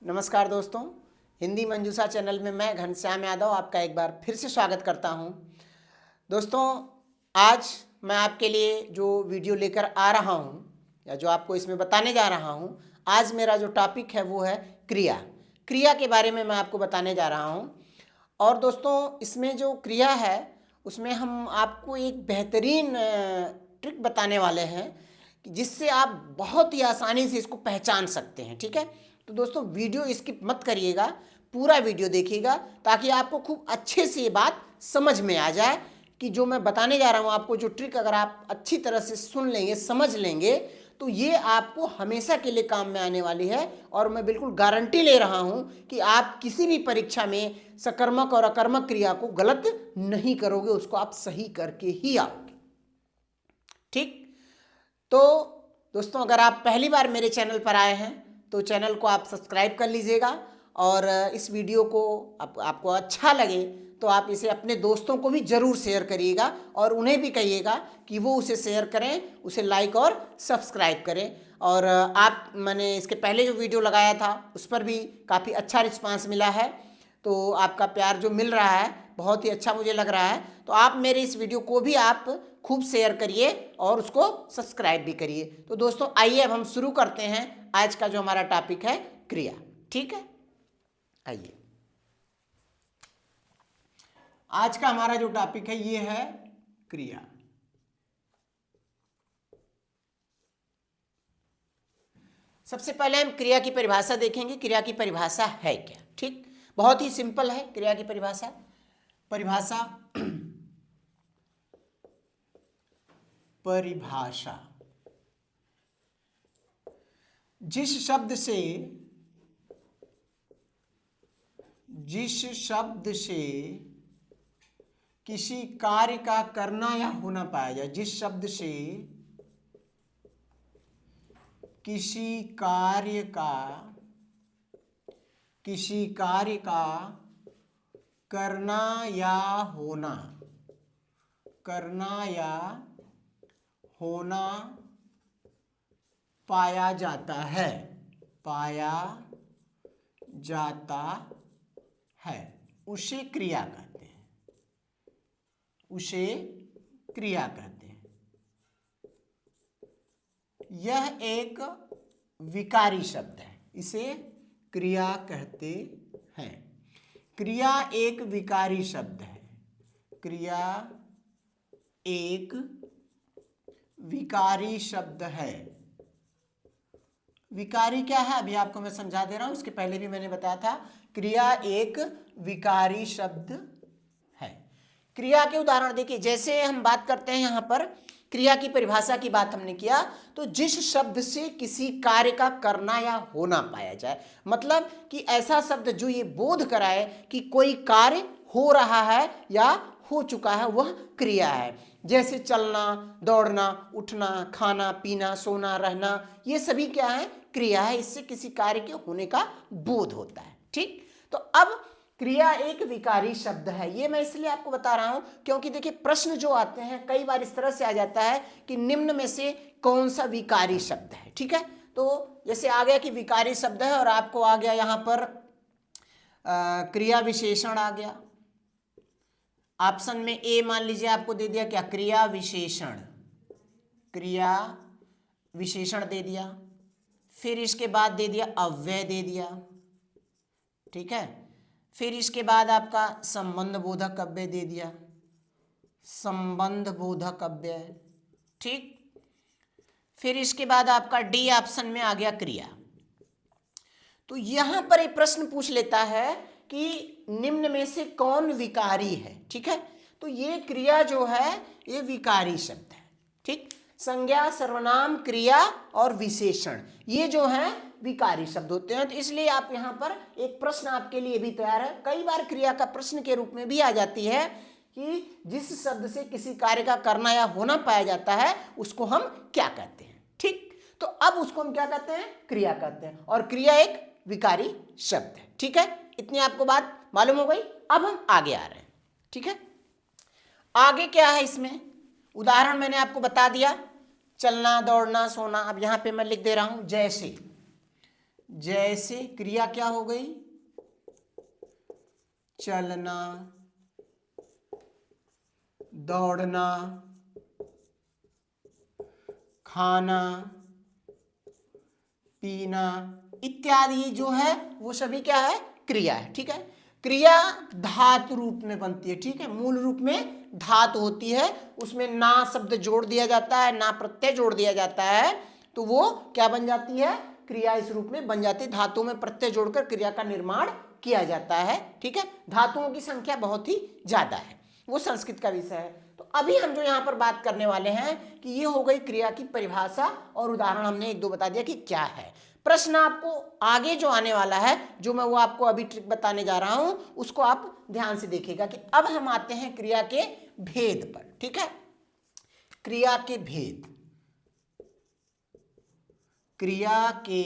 नमस्कार दोस्तों, हिंदी मंजूषा चैनल में मैं घनश्याम यादव आपका एक बार फिर से स्वागत करता हूं। दोस्तों, आज मैं आपके लिए जो वीडियो लेकर आ रहा हूं या जो आपको इसमें बताने जा रहा हूं, आज मेरा जो टॉपिक है वो है क्रिया के बारे में मैं आपको बताने जा रहा हूं। और दोस्तों, इसमें जो क्रिया है उसमें हम आपको एक बेहतरीन ट्रिक बताने वाले हैं कि जिससे आप बहुत ही आसानी से इसको पहचान सकते हैं। ठीक है, तो दोस्तों वीडियो स्किप मत करिएगा, पूरा वीडियो देखिएगा ताकि आपको खूब अच्छे से ये बात समझ में आ जाए कि जो मैं बताने जा रहा हूँ आपको, जो ट्रिक अगर आप अच्छी तरह से सुन लेंगे, समझ लेंगे, तो ये आपको हमेशा के लिए काम में आने वाली है। और मैं बिल्कुल गारंटी ले रहा हूं कि आप किसी भी परीक्षा में सकर्मक और अकर्मक क्रिया को गलत नहीं करोगे, उसको आप सही करके ही आओगे। ठीक, तो दोस्तों, अगर आप पहली बार मेरे चैनल पर आए हैं तो चैनल को आप सब्सक्राइब कर लीजिएगा। और इस वीडियो को आपको अच्छा लगे तो आप इसे अपने दोस्तों को भी ज़रूर शेयर करिएगा और उन्हें भी कहिएगा कि वो उसे शेयर करें, उसे लाइक और सब्सक्राइब करें। और मैंने इसके पहले जो वीडियो लगाया था उस पर भी काफ़ी अच्छा रिस्पांस मिला है, तो आपका प्यार जो मिल रहा है बहुत ही अच्छा मुझे लग रहा है। तो आप मेरे इस वीडियो को भी आप खूब शेयर करिए और उसको सब्सक्राइब भी करिए। तो दोस्तों, आइए अब हम शुरू करते हैं आज का जो हमारा टॉपिक है क्रिया। ठीक है, आइए आज का हमारा जो टॉपिक है ये है क्रिया। सबसे पहले हम क्रिया की परिभाषा देखेंगे। क्रिया की परिभाषा है क्या? ठीक, बहुत ही सिंपल है क्रिया की परिभाषा। परिभाषा जिस शब्द से किसी कार्य का करना या होना पाया जाए, जिस शब्द से किसी कार्य का करना या होना पाया जाता है, उसे क्रिया कहते हैं। यह एक विकारी शब्द है, इसे क्रिया कहते हैं। क्रिया एक विकारी शब्द है। क्रिया एक विकारी शब्द है। विकारी क्या है अभी आपको मैं समझा दे रहा हूं, इसके पहले भी मैंने बताया था। क्रिया एक विकारी शब्द है। क्रिया के उदाहरण देखिए, जैसे हम बात करते हैं यहां पर क्रिया की परिभाषा की बात हमने किया, तो जिस शब्द से किसी कार्य का करना या होना पाया जाए, मतलब कि ऐसा शब्द जो ये बोध कराए कि कोई कार्य हो रहा है या हो चुका है, वह क्रिया है। जैसे चलना, दौड़ना, उठना, खाना, पीना, सोना, रहना, ये सभी क्या है? क्रिया है। इससे किसी कार्य के होने का बोध होता है। ठीक, तो अब क्रिया एक विकारी शब्द है, ये मैं इसलिए आपको बता रहा हूं क्योंकि देखिए प्रश्न जो आते हैं कई बार इस तरह से आ जाता है कि निम्न में से कौन सा विकारी शब्द है। ठीक है, तो जैसे आ गया कि विकारी शब्द है और आपको आ गया यहां पर क्रिया विशेषण आ गया। ऑप्शन में ए मान लीजिए आपको दे दिया क्या? क्रिया विशेषण दे दिया। फिर इसके बाद दे दिया अव्यय दे दिया। ठीक है, फिर इसके बाद आपका संबंध बोधक अव्यय दे दिया, संबंध बोधक अव्यय। ठीक, फिर इसके बाद आपका डी ऑप्शन में आ गया क्रिया। तो यहां पर एक प्रश्न पूछ लेता है कि निम्न में से कौन विकारी है। ठीक है, तो ये क्रिया जो है ये विकारी शब्द है। ठीक, संज्ञा, सर्वनाम, क्रिया और विशेषण ये जो है विकारी शब्द होते हैं। तो इसलिए आप यहां पर एक प्रश्न आपके लिए भी तैयार है। कई बार क्रिया का प्रश्न के रूप में भी आ जाती है कि जिस शब्द से किसी कार्य का करना या होना पाया जाता है उसको हम क्या कहते हैं। ठीक, तो अब उसको हम क्या कहते हैं? क्रिया कहते हैं, और क्रिया एक विकारी शब्द है। ठीक है, इतनी आपको बात मालूम हो गई। अब हम आगे आ रहे हैं। ठीक है, आगे क्या है इसमें? उदाहरण मैंने आपको बता दिया, चलना, दौड़ना, सोना। अब यहां पे मैं लिख दे रहा हूं जैसे जैसे क्रिया क्या हो गई, चलना, दौड़ना, खाना, पीना इत्यादि जो है वो सभी क्या है, क्रिया है। ठीक है, क्रिया धातु रूप में बनती है। ठीक है, मूल रूप में धातु होती है, उसमें ना शब्द जोड़ दिया जाता है, ना प्रत्यय जोड़ दिया जाता है, तो वो क्या बन जाती है, क्रिया इस रूप में बन जाती है। धातुओं में प्रत्यय जोड़कर क्रिया का निर्माण किया जाता है। ठीक है, धातुओं की संख्या बहुत ही ज्यादा है, वो संस्कृत का विषय है। तो अभी हम जो यहाँ पर बात करने वाले हैं कि ये हो गई क्रिया की परिभाषा और उदाहरण हमने एक दो बता दिया कि क्या है। प्रश्न आपको आगे जो आने वाला है, जो मैं वो आपको अभी ट्रिक बताने जा रहा हूं, उसको आप ध्यान से देखिएगा कि अब हम आते हैं क्रिया के भेद पर। ठीक है, क्रिया के भेद, क्रिया के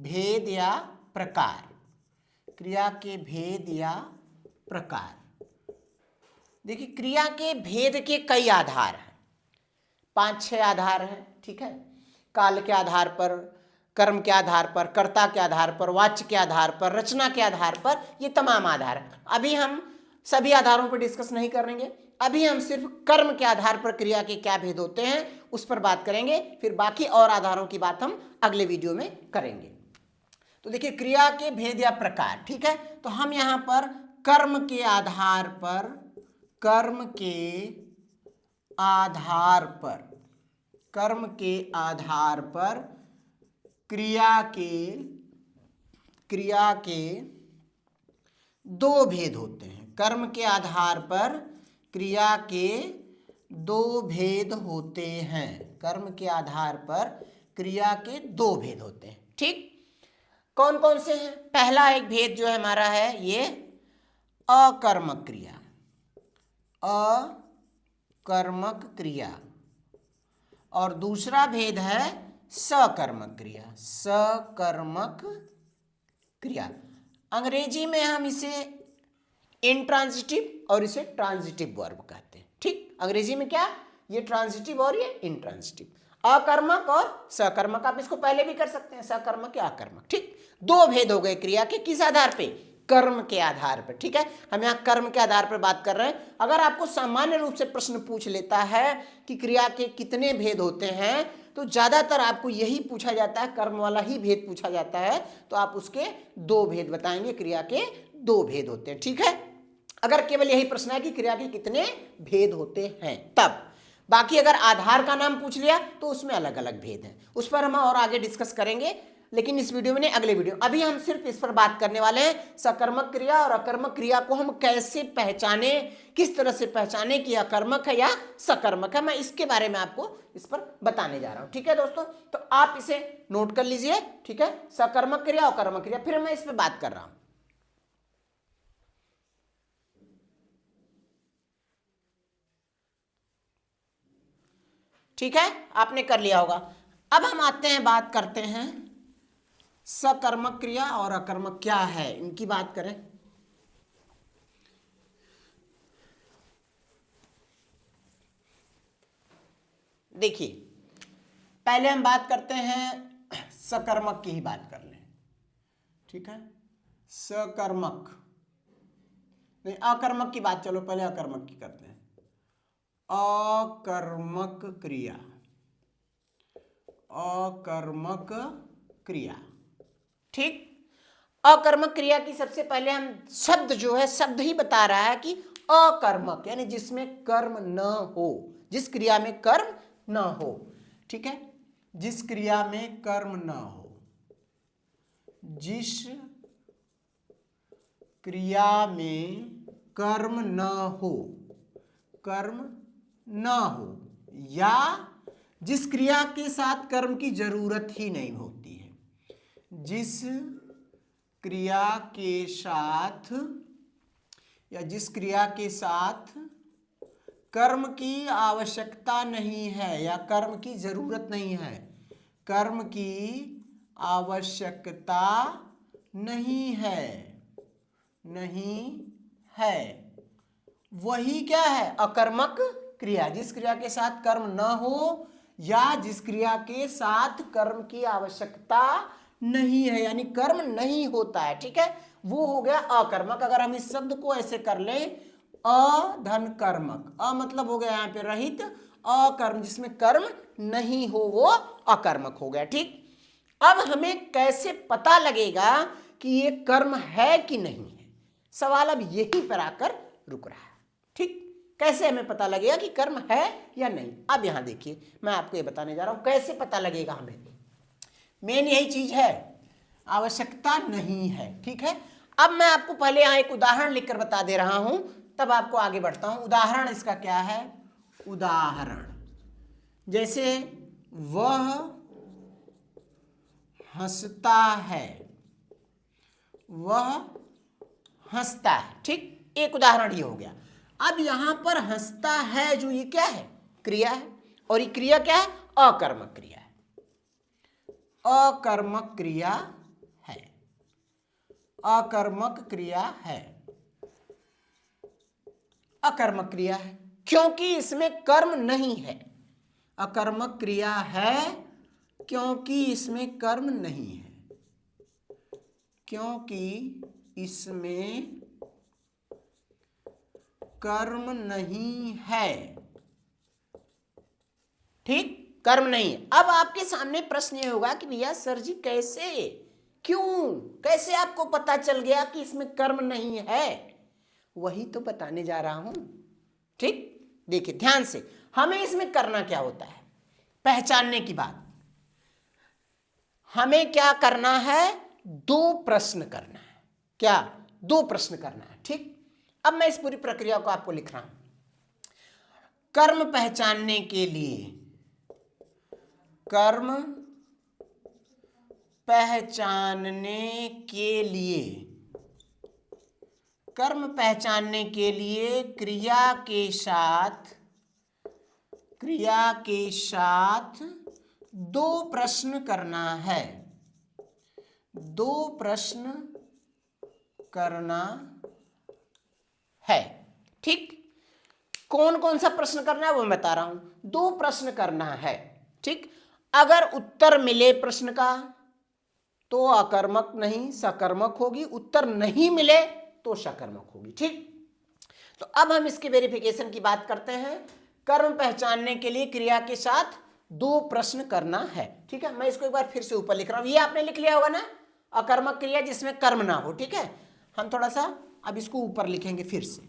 भेद या प्रकार, क्रिया के भेद या प्रकार। देखिए, क्रिया के भेद के कई आधार हैं, 5-6 आधार हैं। ठीक है, काल के आधार पर, कर्म के आधार पर, कर्ता के आधार पर, वाच्य के आधार पर, रचना के आधार पर, ये तमाम आधार हैं। अभी हम सभी आधारों पर डिस्कस नहीं करेंगे, अभी हम सिर्फ कर्म के आधार पर क्रिया के क्या भेद होते हैं उस पर बात करेंगे, फिर बाकी और आधारों की बात हम अगले वीडियो में करेंगे। तो देखिए, क्रिया के भेद या प्रकार। ठीक है, तो हम यहां पर कर्म के आधार पर, कर्म के आधार पर, कर्म के आधार पर क्रिया के दो भेद होते हैं। कर्म के आधार पर क्रिया के दो भेद होते हैं। कर्म के आधार पर क्रिया के दो भेद होते हैं। ठीक, कौन कौन से हैं? पहला एक भेद जो है हमारा है ये अकर्मक क्रिया, अकर्मक क्रिया, और दूसरा भेद है सकर्मक क्रिया, सकर्मक क्रिया। अंग्रेजी में हम इसे इंट्रांजिटिव और इसे ट्रांजिटिव वर्ब कहते हैं। ठीक, अंग्रेजी में क्या, ये ट्रांजिटिव और ये इंट्रांजिटिव। अकर्मक और सकर्मक, आप इसको पहले भी कर सकते हैं, सकर्मक या अकर्मक। ठीक, दो भेद हो गए क्रिया के, किस आधार पे, कर्म के आधार पर। ठीक है, हम यहाँ कर्म के आधार पर बात कर रहे हैं। अगर आपको सामान्य रूप से प्रश्न पूछ लेता है कि क्रिया के कितने भेद होते हैं, तो ज्यादातर आपको यही पूछा जाता है, कर्म वाला ही भेद पूछा जाता है, तो आप उसके दो भेद बताएंगे, क्रिया के दो भेद होते हैं। ठीक है, अगर केवल यही प्रश्न है कि क्रिया के कितने भेद होते हैं तब। बाकी अगर आधार का नाम पूछ लिया तो उसमें अलग अलग भेद हैं, उस पर हम और आगे डिस्कस करेंगे, लेकिन इस वीडियो में नहीं, अगले वीडियो। अभी हम सिर्फ इस पर बात करने वाले हैं, सकर्मक क्रिया और अकर्मक क्रिया को हम कैसे पहचाने, किस तरह से पहचाने कि अकर्मक है या सकर्मक है, मैं इसके बारे में आपको इस पर बताने जा रहा हूं। ठीक है दोस्तों, तो आप इसे नोट कर लीजिए। ठीक है, सकर्मक क्रिया, अकर्मक क्रिया, फिर मैं इस पर बात कर रहा हूं। ठीक है, आपने कर लिया होगा। अब हम आते हैं, बात करते हैं सकर्मक क्रिया और अकर्मक क्या है, इनकी बात करें। देखिए, पहले हम बात करते हैं सकर्मक की ही बात कर लें। ठीक है, सकर्मक नहीं, अकर्मक की बात, चलो पहले अकर्मक की करते हैं। अकर्मक क्रिया, अकर्मक क्रिया। ठीक, अकर्मक क्रिया की सबसे पहले हम शब्द जो है, शब्द ही बता रहा है कि अकर्मक यानी जिसमें कर्म न हो, जिस क्रिया में कर्म न हो। ठीक है, जिस क्रिया में कर्म न हो, जिस क्रिया में कर्म न हो, कर्म न हो, या जिस क्रिया के साथ कर्म की जरूरत ही नहीं होती है, जिस क्रिया के साथ या जिस क्रिया के साथ कर्म की आवश्यकता नहीं है या कर्म की जरूरत नहीं है, कर्म की आवश्यकता नहीं है, नहीं है, वही क्या है, अकर्मक क्रिया। जिस क्रिया के साथ कर्म न हो या जिस क्रिया के साथ कर्म की आवश्यकता नहीं है, यानी कर्म नहीं होता है, ठीक है, वो हो गया अकर्मक। अगर हम इस शब्द को ऐसे कर लें, अधन कर्मक, अ मतलब हो गया यहाँ पे रहित, अकर्म जिसमें कर्म नहीं हो वो अकर्मक हो गया, ठीक। अब हमें कैसे पता लगेगा कि ये कर्म है कि नहीं है, सवाल अब यहीं पर आकर रुक रहा है, ठीक। कैसे हमें पता लगेगा कि कर्म है या नहीं? अब यहां देखिए, मैं आपको ये बताने जा रहा हूं कैसे पता लगेगा हमें। मेन यही चीज है, आवश्यकता नहीं है, ठीक है। अब मैं आपको पहले यहां एक उदाहरण लिखकर बता दे रहा हूं, तब आपको आगे बढ़ता हूं। उदाहरण इसका क्या है? उदाहरण जैसे वह हंसता है, वह हंसता है, ठीक, एक उदाहरण ये हो गया। अब यहां पर हंसता है जो ये क्या है? क्रिया है, और ये क्रिया क्या है? अकर्मक क्रिया है, अकर्मक क्रिया है, अकर्मक क्रिया है, अकर्मक क्रिया है, क्योंकि इसमें कर्म नहीं है। अकर्मक क्रिया है क्योंकि इसमें कर्म नहीं है, क्योंकि इसमें कर्म नहीं है, ठीक, कर्म नहीं है। अब आपके सामने प्रश्न ये होगा कि भैया सर जी कैसे, क्यों, कैसे आपको पता चल गया कि इसमें कर्म नहीं है? वही तो बताने जा रहा हूं, ठीक। देखिए ध्यान से, हमें इसमें करना क्या होता है, पहचानने की बात। हमें क्या करना है? दो प्रश्न करना है। क्या? दो प्रश्न करना है, ठीक। अब मैं इस पूरी प्रक्रिया को आपको लिख रहा हूं। कर्म पहचानने के लिए, कर्म पहचानने के लिए, कर्म पहचानने के लिए क्रिया के साथ, क्रिया के साथ दो प्रश्न करना है, दो प्रश्न करना है, ठीक। कौन कौन सा प्रश्न करना है वो मैं बता रहा हूं, दो प्रश्न करना है, ठीक। अगर उत्तर मिले प्रश्न का तो अकर्मक नहीं सकर्मक होगी, उत्तर नहीं मिले तो सकर्मक होगी, ठीक। तो अब हम इसके वेरिफिकेशन की बात करते हैं। कर्म पहचानने के लिए क्रिया के साथ दो प्रश्न करना है, ठीक है। मैं इसको एक बार फिर से ऊपर लिख रहा हूं, ये आपने लिख लिया होगा ना, अकर्मक क्रिया जिसमें कर्म ना हो, ठीक है। हम थोड़ा सा अब इसको ऊपर लिखेंगे फिर से,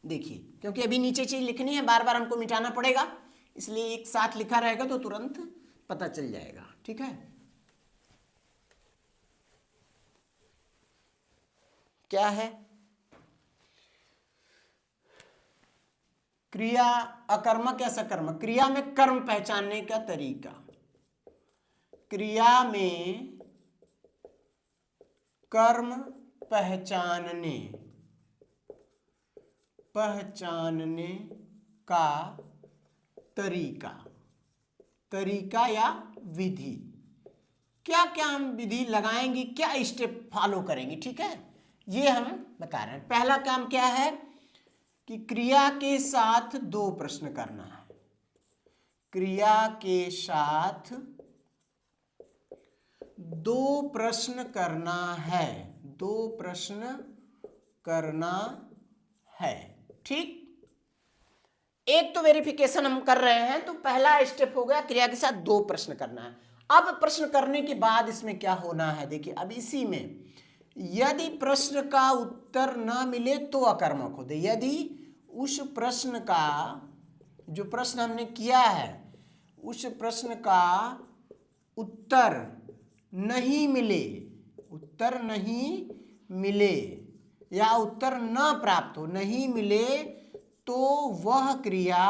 देखिए, क्योंकि अभी नीचे चीज लिखनी है, बार बार हमको मिटाना पड़ेगा, इसलिए एक साथ लिखा रहेगा तो तुरंत पता चल जाएगा, ठीक है। क्या है? क्रिया अकर्मक या सकर्मक, क्रिया में कर्म पहचानने का तरीका, क्रिया में कर्म पहचानने, पहचानने का तरीका, तरीका या विधि, क्या क्या हम विधि लगाएंगे, क्या स्टेप फॉलो करेंगे, ठीक है, ये हम बता रहे हैं। पहला काम क्या है कि क्रिया के साथ दो प्रश्न करना है, क्रिया के साथ दो प्रश्न करना है, दो प्रश्न करना है, ठीक। एक तो वेरिफिकेशन हम कर रहे हैं, तो पहला स्टेप हो गया क्रिया के साथ दो प्रश्न करना है। अब प्रश्न करने के बाद इसमें क्या होना है, देखिए अब इसी में यदि प्रश्न का उत्तर न मिले तो अकर्मक होते, यदि उस प्रश्न का, जो प्रश्न हमने किया है उस प्रश्न का उत्तर नहीं मिले, उत्तर नहीं मिले या उत्तर न प्राप्त हो, नहीं मिले तो वह क्रिया,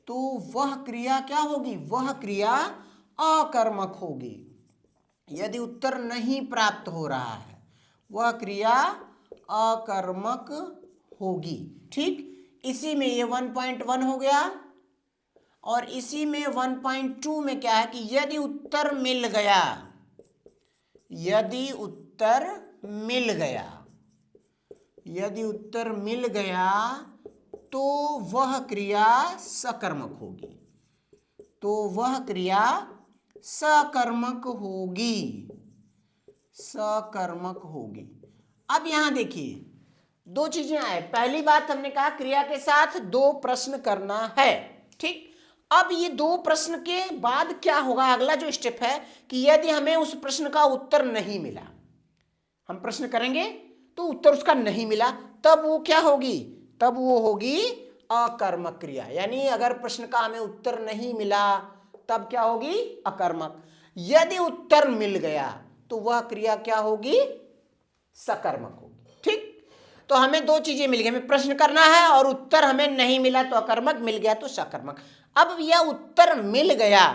तो वह क्रिया क्या होगी, वह क्रिया अकर्मक होगी। यदि उत्तर नहीं प्राप्त हो रहा है वह क्रिया अकर्मक होगी, ठीक। इसी में ये 1.1 हो गया, और इसी में 1.2 में क्या है कि यदि उत्तर मिल गया, यदि उत्तर मिल गया, यदि उत्तर मिल गया तो वह क्रिया सकर्मक होगी, तो वह क्रिया सकर्मक होगी, सकर्मक होगी। अब यहां देखिए दो चीजें आए। पहली बात हमने कहा क्रिया के साथ दो प्रश्न करना है, ठीक। अब ये दो प्रश्न के बाद क्या होगा, अगला जो स्टेप है कि यदि हमें उस प्रश्न का उत्तर नहीं मिला, हम प्रश्न करेंगे तो उत्तर उसका नहीं मिला, तब वो क्या होगी, तब वो होगी अकर्मक क्रिया। यानी अगर प्रश्न का हमें उत्तर नहीं मिला तब क्या होगी, अकर्मक। यदि उत्तर मिल गया तो वह क्रिया क्या होगी, सकर्मक होगी, ठीक। तो हमें दो चीजें मिल गई, हमें प्रश्न करना है और उत्तर हमें नहीं मिला तो अकर्मक, मिल गया तो सकर्मक। अब यह उत्तर मिल गया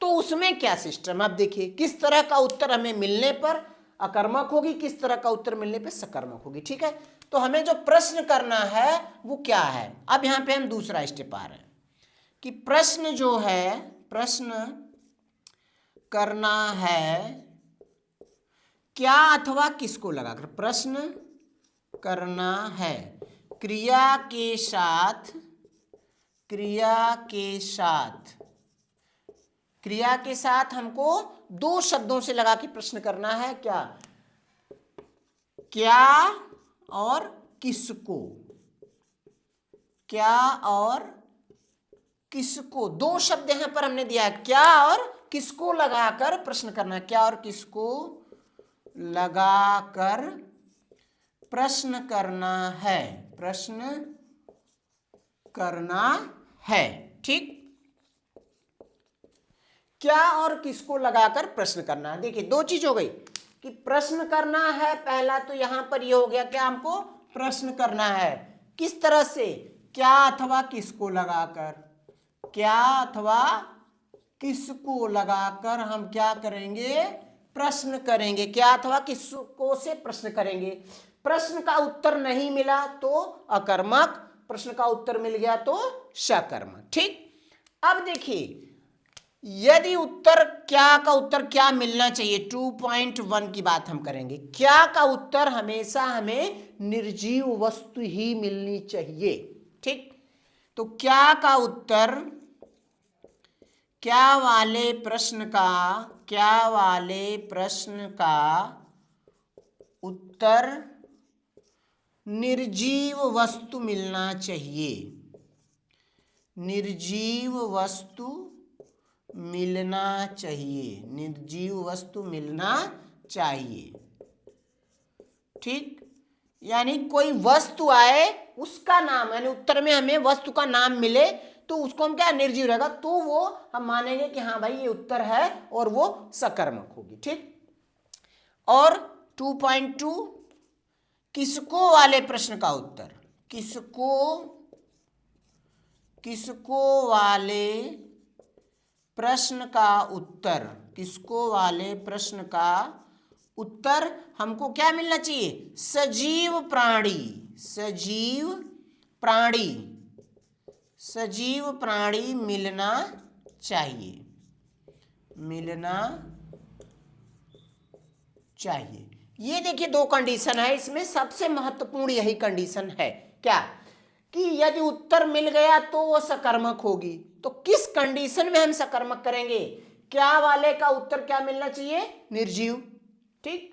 तो उसमें क्या सिस्टम, अब देखिए किस तरह का उत्तर हमें मिलने पर अकर्मक होगी, किस तरह का उत्तर मिलने पर सकर्मक होगी, ठीक है। तो हमें जो प्रश्न करना है वो क्या है। अब यहां पे हम दूसरा स्टेप आ रहे हैं कि प्रश्न जो है, प्रश्न करना है क्या अथवा किसको लगाकर, प्रश्न करना है क्रिया के साथ, क्रिया के साथ, क्रिया के साथ हमको दो शब्दों से लगा के प्रश्न करना है, क्या, क्या और किसको, क्या और किसको, दो शब्द यहां पर हमने दिया है, क्या और किसको लगाकर प्रश्न करना है, क्या और किसको लगाकर प्रश्न करना है, प्रश्न करना है, ठीक। क्या और किसको लगाकर प्रश्न करना है। देखिए दो चीज हो गई कि प्रश्न करना है, पहला तो यहां पर ये हो गया क्या, हमको प्रश्न करना है किस तरह से, क्या अथवा किसको लगाकर, क्या अथवा किसको लगाकर हम क्या करेंगे, प्रश्न करेंगे, क्या अथवा किसको से प्रश्न करेंगे। प्रश्न का उत्तर नहीं मिला तो अकर्मक, प्रश्न का उत्तर मिल गया तो सकर्मक, ठीक। अब देखिए यदि उत्तर क्या का उत्तर क्या मिलना चाहिए, 2.1 की बात हम करेंगे। क्या का उत्तर हमेशा हमें निर्जीव वस्तु ही मिलनी चाहिए, ठीक। तो क्या का उत्तर, क्या वाले प्रश्न का, क्या वाले प्रश्न का उत्तर निर्जीव वस्तु मिलना चाहिए, निर्जीव वस्तु मिलना चाहिए, निर्जीव वस्तु मिलना चाहिए, ठीक। यानी कोई वस्तु आए उसका नाम, यानी उत्तर में हमें वस्तु का नाम मिले तो उसको हम क्या, निर्जीव रहेगा, तो वो हम मानेंगे कि हाँ भाई ये उत्तर है और वो सकर्मक होगी, ठीक। और 2.2 किसको वाले प्रश्न का उत्तर, किसको, किसको वाले प्रश्न का उत्तर, किसको वाले प्रश्न का उत्तर हमको क्या मिलना चाहिए, सजीव प्राणी, सजीव प्राणी, सजीव प्राणी मिलना चाहिए, मिलना चाहिए। ये देखिए दो कंडीशन है, इसमें सबसे महत्वपूर्ण यही कंडीशन है, क्या, कि यदि उत्तर मिल गया तो वो सकर्मक होगी। तो किस कंडीशन में हम सकर्मक करेंगे, क्या वाले का उत्तर क्या मिलना चाहिए, निर्जीव, ठीक।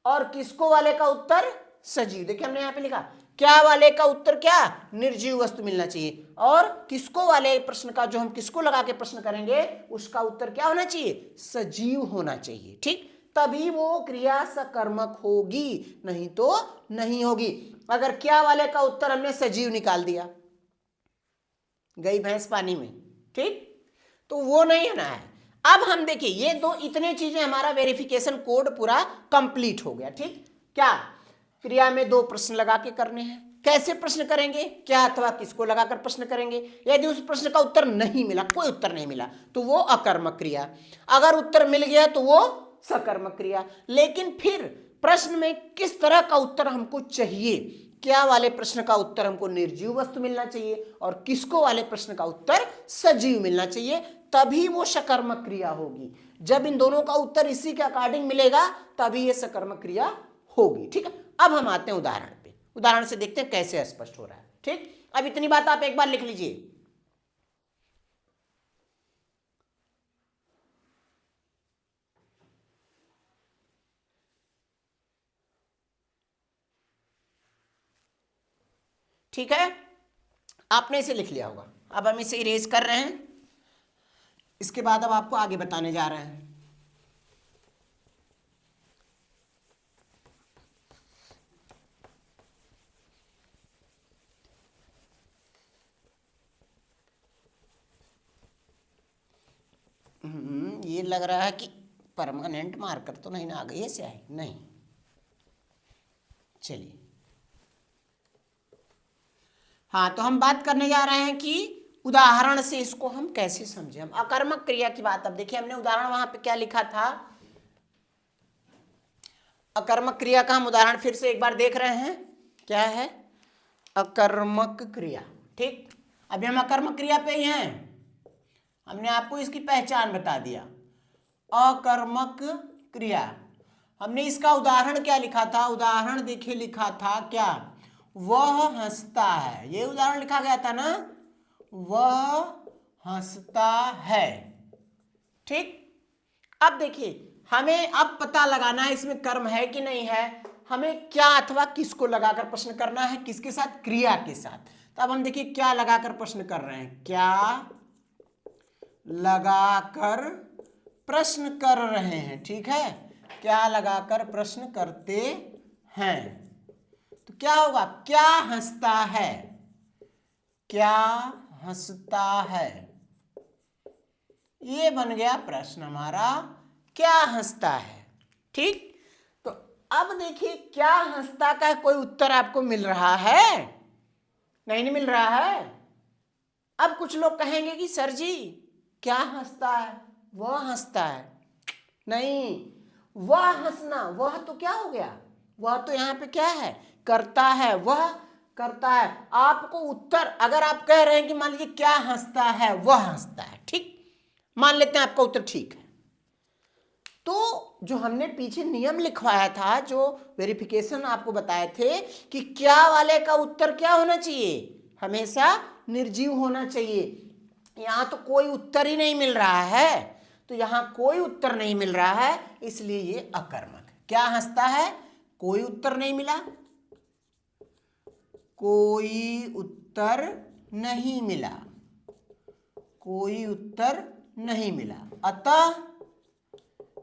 और किसको वाले का उत्तर सजीव। देखिए हमने यहां पे लिखा क्या वाले का उत्तर क्या, निर्जीव वस्तु मिलना चाहिए, और किसको वाले प्रश्न का जो हम किसको लगा के प्रश्न करेंगे उसका उत्तर क्या होना चाहिए, सजीव होना चाहिए, ठीक। तभी वो क्रिया सकर्मक होगी, नहीं तो नहीं होगी। अगर क्या वाले का उत्तर हमने सजीव निकाल दिया, गई भैंस पानी में, ठीक, तो वो नहीं होना है। अब हम देखिए ये दो इतने चीजें, हमारा वेरिफिकेशन कोड पूरा कंप्लीट हो गया, ठीक। क्या, क्रिया में दो प्रश्न लगा के करने हैं, कैसे प्रश्न करेंगे, क्या अथवा किसको लगाकर प्रश्न करेंगे। यदि उस प्रश्न का उत्तर नहीं मिला, कोई उत्तर नहीं मिला तो वो अकर्मक क्रिया, अगर उत्तर मिल गया तो वो सकर्मक क्रिया। लेकिन फिर प्रश्न में किस तरह का उत्तर हमको चाहिए, क्या वाले प्रश्न का उत्तर हमको निर्जीव वस्तु मिलना चाहिए और किसको वाले प्रश्न का उत्तर सजीव मिलना चाहिए, तभी वो सकर्मक क्रिया होगी। जब इन दोनों का उत्तर इसी के अकॉर्डिंग मिलेगा तभी ये सकर्मक क्रिया होगी, ठीक है। अब हम आते हैं उदाहरण पे, उदाहरण से देखते हैं कैसे स्पष्ट हो रहा है, ठीक। अब इतनी बात आप एक बार लिख लीजिए। ठीक है, आपने इसे लिख लिया होगा। अब हम इसे इरेज कर रहे हैं, इसके बाद अब आपको आगे बताने जा रहे हैं। ये लग रहा है कि परमानेंट मार्कर तो नहीं ना आ गई है स्याही, नहीं। चलिए, हाँ, तो हम बात करने जा रहे हैं कि उदाहरण से इसको हम कैसे समझें। हम अकर्मक क्रिया की बात, अब देखिए हमने उदाहरण वहां पे क्या लिखा था, अकर्मक क्रिया का हम उदाहरण फिर से एक बार देख रहे हैं, क्या है, अकर्मक क्रिया। ठीक, अभी हम अकर्मक क्रिया पे ही हैं, हमने आपको इसकी पहचान बता दिया। अकर्मक क्रिया, हमने इसका उदाहरण क्या लिखा था, उदाहरण देखिए लिखा था क्या, वह हंसता है, ये उदाहरण लिखा गया था ना, वह हंसता है। ठीक, अब देखिए हमें अब पता लगाना है इसमें कर्म है कि नहीं है, हमें क्या अथवा किसको लगाकर प्रश्न करना है, किसके साथ, क्रिया के साथ। तो अब हम देखिए क्या लगाकर प्रश्न कर रहे हैं, क्या लगाकर प्रश्न कर रहे हैं। ठीक है, क्या लगाकर प्रश्न करते हैं, तो क्या होगा, क्या हंसता है, क्या हंसता है, ये बन गया प्रश्न हमारा, क्या हंसता है। ठीक, तो अब देखिए क्या हंसता का कोई उत्तर आपको मिल रहा है, नहीं मिल रहा है। अब कुछ लोग कहेंगे कि सर जी क्या हंसता है, वह हंसता है, नहीं, वह हंसना, वह तो क्या हो गया, वह तो यहाँ पे क्या है, करता है, वह करता है। आपको उत्तर, अगर आप कह रहे हैं कि मान लीजिए क्या हंसता है, वह हंसता है, ठीक, मान लेते हैं आपका उत्तर ठीक है, तो जो हमने पीछे नियम लिखवाया था, जो वेरिफिकेशन आपको बताए थे कि क्या वाले का उत्तर क्या होना चाहिए, हमेशा निर्जीव होना चाहिए। यहां तो कोई उत्तर ही नहीं मिल रहा है, तो यहां कोई उत्तर नहीं मिल रहा है, इसलिए ये अकर्मक है। क्या हंसता है, कोई उत्तर नहीं मिला, कोई उत्तर नहीं मिला, कोई उत्तर नहीं मिला, अतः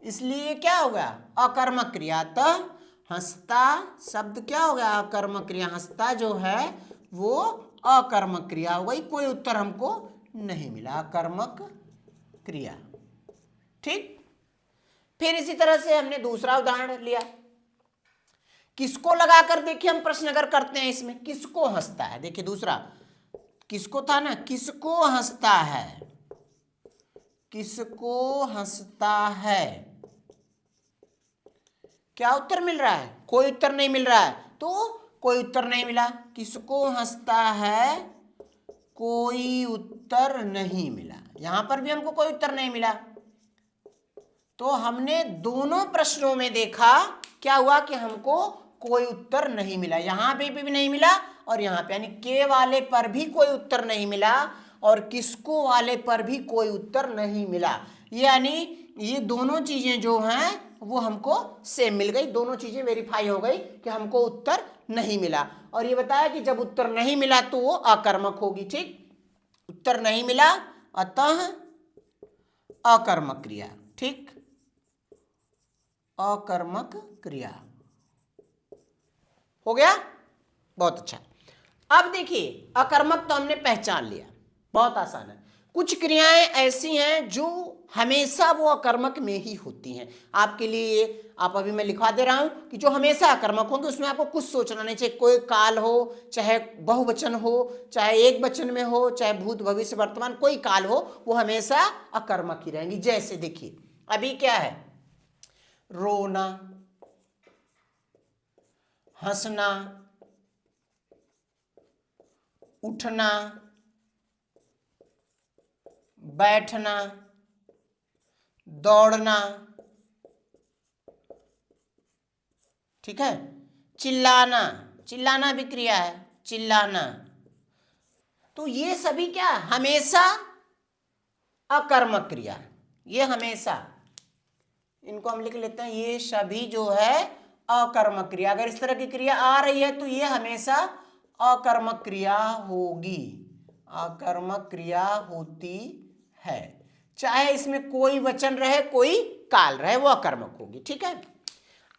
इसलिए क्या हो गया, अकर्मक क्रिया। अतः हंसता शब्द क्या हो गया, अकर्मक क्रिया, हंसता जो है वो अकर्मक क्रिया हो गई, कोई उत्तर हमको नहीं मिला, अकर्मक क्रिया। ठीक, फिर इसी तरह से हमने दूसरा उदाहरण लिया, किसको लगाकर देखिए हम प्रश्न अगर करते हैं इसमें, किसको हंसता है, देखिए दूसरा किसको था ना, किसको हंसता है, किसको हंसता है, क्या उत्तर मिल रहा है, कोई उत्तर नहीं मिल रहा है, तो कोई उत्तर नहीं मिला, किसको हंसता है, कोई उत्तर नहीं मिला, यहां पर भी हमको कोई उत्तर नहीं मिला। तो हमने दोनों प्रश्नों में देखा क्या हुआ कि हमको कोई उत्तर नहीं मिला, यहां पे भी नहीं मिला और यहां पे, यानी के वाले पर भी कोई उत्तर नहीं मिला और किसको वाले पर भी कोई उत्तर नहीं मिला, यानी ये दोनों चीजें जो हैं वो हमको सेम मिल गई, दोनों चीजें वेरीफाई हो गई कि हमको उत्तर नहीं मिला। और ये बताया कि जब उत्तर नहीं मिला तो वो अकर्मक होगी। ठीक, उत्तर नहीं मिला अतः अकर्मक क्रिया। ठीक, अकर्मक क्रिया हो गया, बहुत अच्छा। अब देखिए अकर्मक तो हमने पहचान लिया, बहुत आसान है। कुछ क्रियाएं ऐसी हैं जो हमेशा वो अकर्मक में ही होती हैं, आपके लिए आप अभी मैं लिखवा दे रहा हूं कि जो हमेशा अकर्मक होंगे, उसमें आपको कुछ सोचना नहीं चाहिए, कोई काल हो, चाहे बहुवचन हो, चाहे एक वचन में हो, चाहे भूत भविष्य वर्तमान कोई काल हो, वो हमेशा अकर्मक ही रहेंगी। जैसे देखिए अभी क्या है, रोना, हंसना, उठना, बैठना, दौड़ना, ठीक है, चिल्लाना, चिल्लाना भी क्रिया है, चिल्लाना, तो ये सभी क्या हमेशा अकर्मक क्रिया, ये हमेशा, इनको हम लिख लेते हैं, ये सभी जो है अकर्मक क्रिया। अगर इस तरह की क्रिया आ रही है तो ये हमेशा अकर्मक क्रिया होगी, अकर्मक क्रिया होती है, चाहे इसमें कोई वचन रहे कोई काल रहे, वो अकर्मक होगी। ठीक है,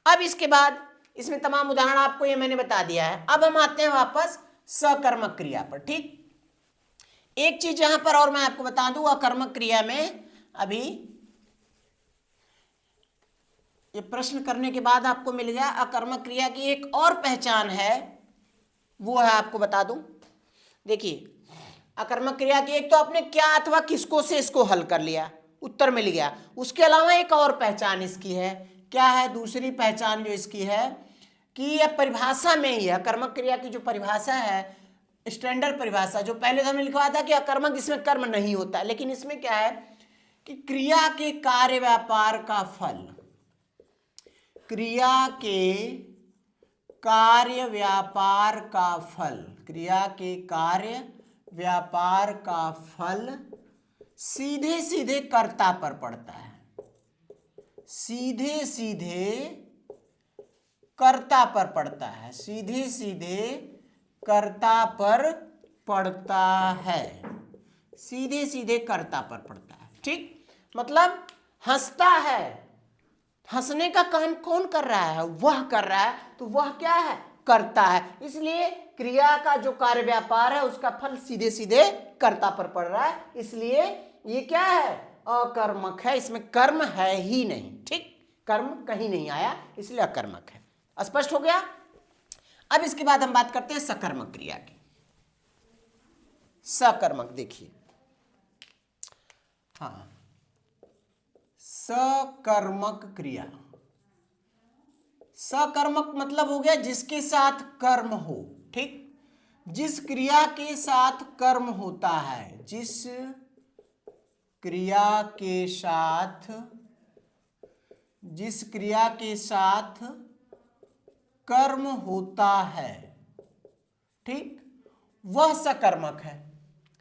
अब इसके बाद इसमें तमाम उदाहरण आपको ये मैंने बता दिया है। अब हम आते हैं वापस सकर्मक क्रिया पर। ठीक, एक चीज यहां पर और मैं आपको बता दूं, अकर्मक क्रिया में अभी ये प्रश्न करने के बाद आपको मिल गया, अकर्मक क्रिया की एक और पहचान है, वो है आपको बता दूं। देखिए, अकर्मक क्रिया की एक तो आपने क्या अथवा किसको से इसको हल कर लिया, उत्तर मिल गया। उसके अलावा एक और पहचान इसकी है, क्या है दूसरी पहचान जो इसकी है, कि यह परिभाषा में ही है। अकर्मक क्रिया की जो परिभाषा है, स्टैंडर्ड परिभाषा, जो पहले तो हमने लिखवा था कि अकर्मक इसमें कर्म नहीं होता, लेकिन इसमें क्या है कि क्रिया के कार्य व्यापार का फल, क्रिया के कार्य व्यापार का फल, क्रिया के कार्य व्यापार का फल सीधे सीधे कर्ता पर पड़ता है, सीधे सीधे कर्ता पर पड़ता है, सीधे सीधे कर्ता पर पड़ता है, सीधे सीधे कर्ता पर पड़ता है। ठीक, मतलब हंसता है, हंसने का काम कौन कर रहा है, वह कर रहा है, तो वह क्या है, कर्ता है। इसलिए क्रिया का जो कार्य व्यापार है उसका फल सीधे सीधे कर्ता पर पड़ रहा है, इसलिए ये क्या है, अकर्मक है, इसमें कर्म है ही नहीं। ठीक, कर्म कहीं नहीं आया, इसलिए अकर्मक है। स्पष्ट हो गया। अब इसके बाद हम बात करते हैं सकर्मक क्रिया की। सकर्मक देखिए, हाँ, सकर्मक क्रिया, सकर्मक मतलब हो गया जिसके साथ कर्म हो। ठीक, जिस क्रिया के साथ कर्म होता है, जिस क्रिया के साथ, जिस क्रिया के साथ कर्म होता है, ठीक, वह सकर्मक है,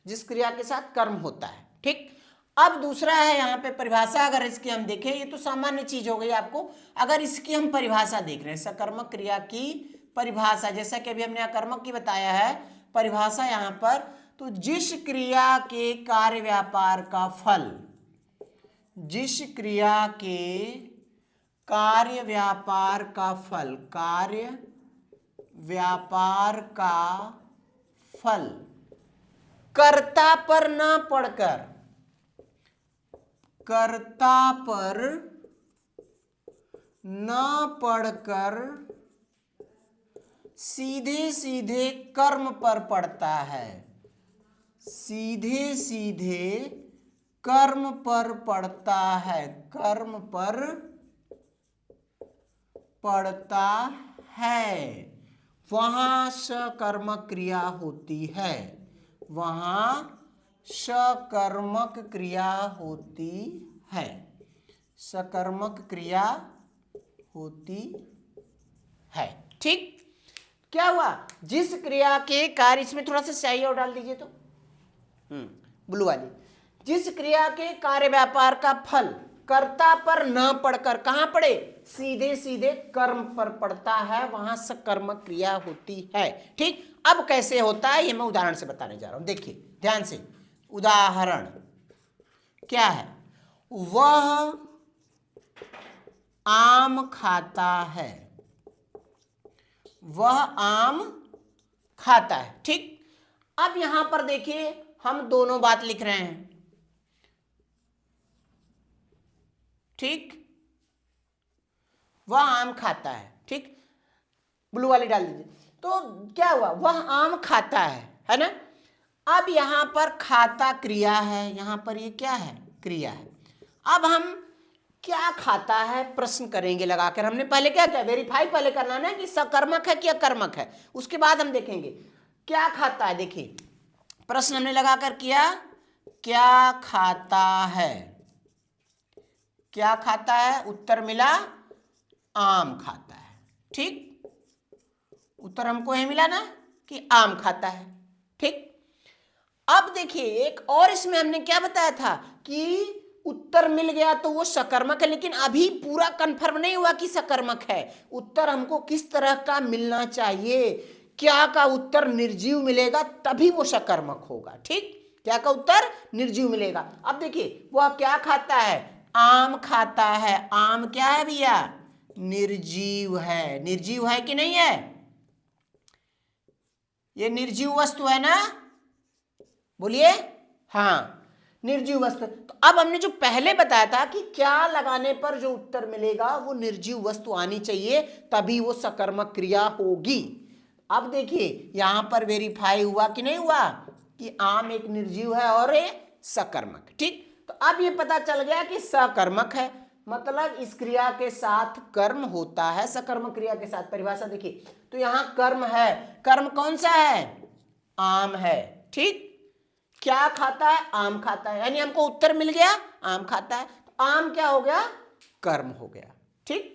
जिस क्रिया के साथ कर्म होता है। ठीक, अब दूसरा है यहाँ पे परिभाषा, अगर इसकी हम देखें, ये तो सामान्य चीज हो गई आपको, अगर इसकी हम परिभाषा देख रहे हैं, सकर्मक क्रिया की परिभाषा, जैसा कि अभी हमने अकर्मक की बताया है, परिभाषा यहाँ पर, तो जिस क्रिया के कार्य व्यापार का फल, जिस क्रिया के कार्य व्यापार का फल, कार्य व्यापार का फल कर्ता पर न पड़कर, कर्ता पर न पड़कर सीधे सीधे कर्म पर पड़ता है, सीधे सीधे कर्म पर पड़ता है, कर्म पर पड़ता है, वहां सकर्मक क्रिया होती है, वहां सकर्मक क्रिया होती है, सकर्मक क्रिया होती है। ठीक, क्या हुआ, जिस क्रिया के कार्य, इसमें थोड़ा सा स्याही और डाल दीजिए तो, ब्लू वाली, जिस क्रिया के कार्य व्यापार का फल कर्ता पर न पड़कर कहां पड़े, सीधे सीधे कर्म पर पड़ता है, वहां सकर्मक क्रिया होती है। ठीक, अब कैसे होता है ये मैं उदाहरण से बताने जा रहा हूं, देखिए ध्यान से। उदाहरण क्या है, वह आम खाता है, वह आम खाता है। ठीक, अब यहां पर देखिए हम दोनों बात लिख रहे हैं। ठीक, वह आम खाता है, ठीक, ब्लू वाली डाल दीजिए। तो क्या हुआ, वह आम खाता है ना। अब यहां पर खाता क्रिया है, यहां पर ये क्या है, क्रिया है। अब हम क्या खाता है प्रश्न करेंगे लगाकर, हमने पहले क्या किया, वेरीफाई पहले करना ना कि सकर्मक है कि अकर्मक है, उसके बाद हम देखेंगे क्या खाता है। देखिए प्रश्न हमने लगाकर किया, क्या खाता है, क्या खाता है, उत्तर मिला आम खाता है। ठीक, उत्तर हमको यही मिला ना कि आम खाता है। ठीक, अब देखिए एक और इसमें हमने क्या बताया था कि उत्तर मिल गया तो वो सकर्मक है, लेकिन अभी पूरा कंफर्म नहीं हुआ कि सकर्मक है। उत्तर हमको किस तरह का मिलना चाहिए, क्या का उत्तर निर्जीव मिलेगा तभी वो सकर्मक होगा। ठीक, क्या का उत्तर निर्जीव मिलेगा। अब देखिए वह क्या खाता है, आम खाता है। आम क्या है भैया, निर्जीव है। निर्जीव है कि नहीं है, ये निर्जीव वस्तु है ना, बोलिए। हाँ, निर्जीव वस्तु। तो अब हमने जो पहले बताया था कि क्या लगाने पर जो उत्तर मिलेगा वो निर्जीव वस्तु आनी चाहिए, तभी वो सकर्मक क्रिया होगी। अब देखिए यहां पर वेरीफाई हुआ कि नहीं हुआ कि आम एक निर्जीव है और ये सकर्मक। ठीक, तो अब ये पता चल गया कि सकर्मक है, मतलब इस क्रिया के साथ कर्म होता है। सकर्मक क्रिया के साथ परिभाषा देखिए, तो यहां कर्म है। कर्म कौन सा है, आम है। ठीक, क्या खाता है, आम खाता है, यानी हमको उत्तर मिल गया आम खाता है। तो आम क्या हो गया, कर्म हो गया। ठीक,